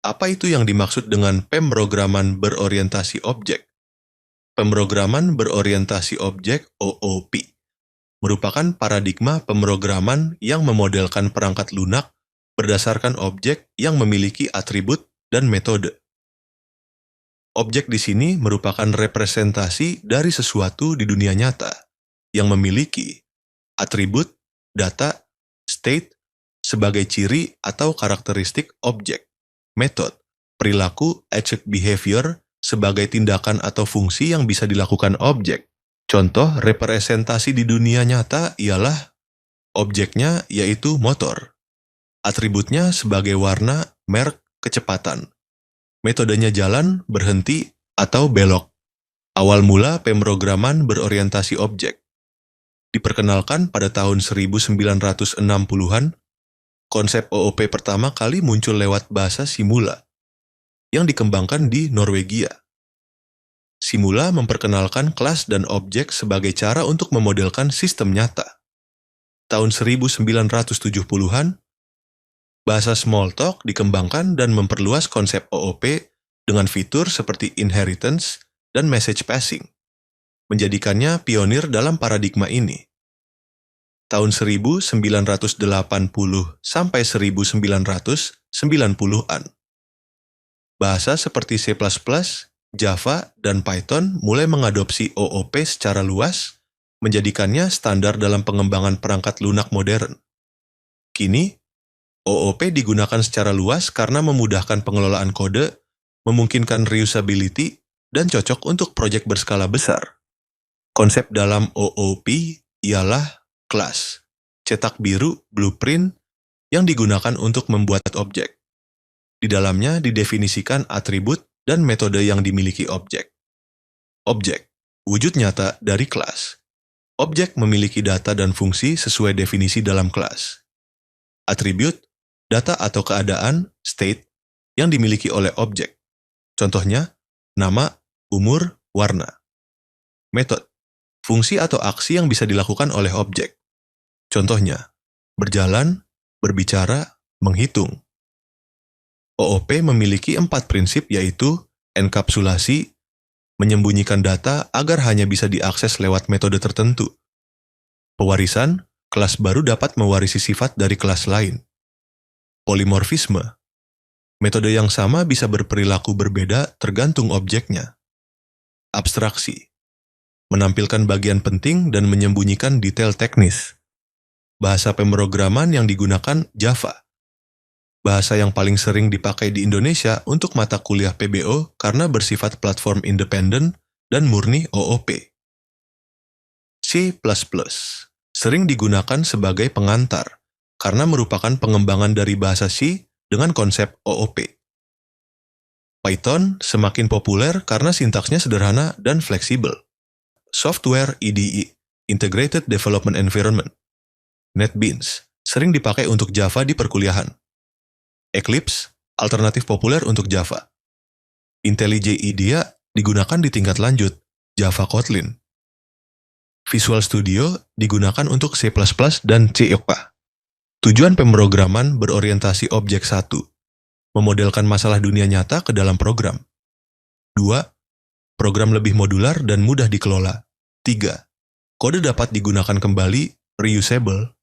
Apa itu yang dimaksud dengan pemrograman berorientasi objek? Pemrograman berorientasi objek (OOP) merupakan paradigma pemrograman yang memodelkan perangkat lunak berdasarkan objek yang memiliki atribut dan metode. Objek di sini merupakan representasi dari sesuatu di dunia nyata yang memiliki atribut, data, state sebagai ciri atau karakteristik objek, metode, perilaku, attribute behavior sebagai tindakan atau fungsi yang bisa dilakukan objek. Contoh representasi di dunia nyata ialah objeknya yaitu motor, atributnya sebagai warna, merek, kecepatan, metodenya jalan, berhenti, atau belok. Awal mula pemrograman berorientasi objek diperkenalkan pada tahun 1960-an. Konsep OOP pertama kali muncul lewat bahasa Simula yang dikembangkan di Norwegia. Simula memperkenalkan kelas dan objek sebagai cara untuk memodelkan sistem nyata. Tahun 1970-an, bahasa Smalltalk dikembangkan dan memperluas konsep OOP dengan fitur seperti inheritance dan message passing, menjadikannya pionir dalam paradigma ini. Tahun 1980 sampai 1990-an. Bahasa seperti C++, Java, dan Python mulai mengadopsi OOP secara luas, menjadikannya standar dalam pengembangan perangkat lunak modern. Kini, OOP digunakan secara luas karena memudahkan pengelolaan kode, memungkinkan reusability, dan cocok untuk proyek berskala besar. Konsep dalam OOP ialah kelas, cetak biru, blueprint, yang digunakan untuk membuat objek. Di dalamnya didefinisikan atribut dan metode yang dimiliki objek. Objek, wujud nyata dari kelas. Objek memiliki data dan fungsi sesuai definisi dalam kelas. Atribut, data atau keadaan, state, yang dimiliki oleh objek. Contohnya, nama, umur, warna. Metode, fungsi atau aksi yang bisa dilakukan oleh objek. Contohnya, berjalan, berbicara, menghitung. OOP memiliki 4 prinsip yaitu enkapsulasi, menyembunyikan data agar hanya bisa diakses lewat metode tertentu. Pewarisan, kelas baru dapat mewarisi sifat dari kelas lain. Polimorfisme, metode yang sama bisa berperilaku berbeda tergantung objeknya. Abstraksi, menampilkan bagian penting dan menyembunyikan detail teknis. Bahasa pemrograman yang digunakan Java. Bahasa yang paling sering dipakai di Indonesia untuk mata kuliah PBO karena bersifat platform independen dan murni OOP. C++ sering digunakan sebagai pengantar karena merupakan pengembangan dari bahasa C dengan konsep OOP. Python semakin populer karena sintaksnya sederhana dan fleksibel. Software IDE, Integrated Development Environment. NetBeans sering dipakai untuk Java di perkuliahan. Eclipse, alternatif populer untuk Java. IntelliJ IDEA digunakan di tingkat lanjut, Java Kotlin. Visual Studio digunakan untuk C++ dan C++. Tujuan pemrograman berorientasi objek 1. Memodelkan masalah dunia nyata ke dalam program. 2. Program lebih modular dan mudah dikelola. 3. Kode dapat digunakan kembali, reusable.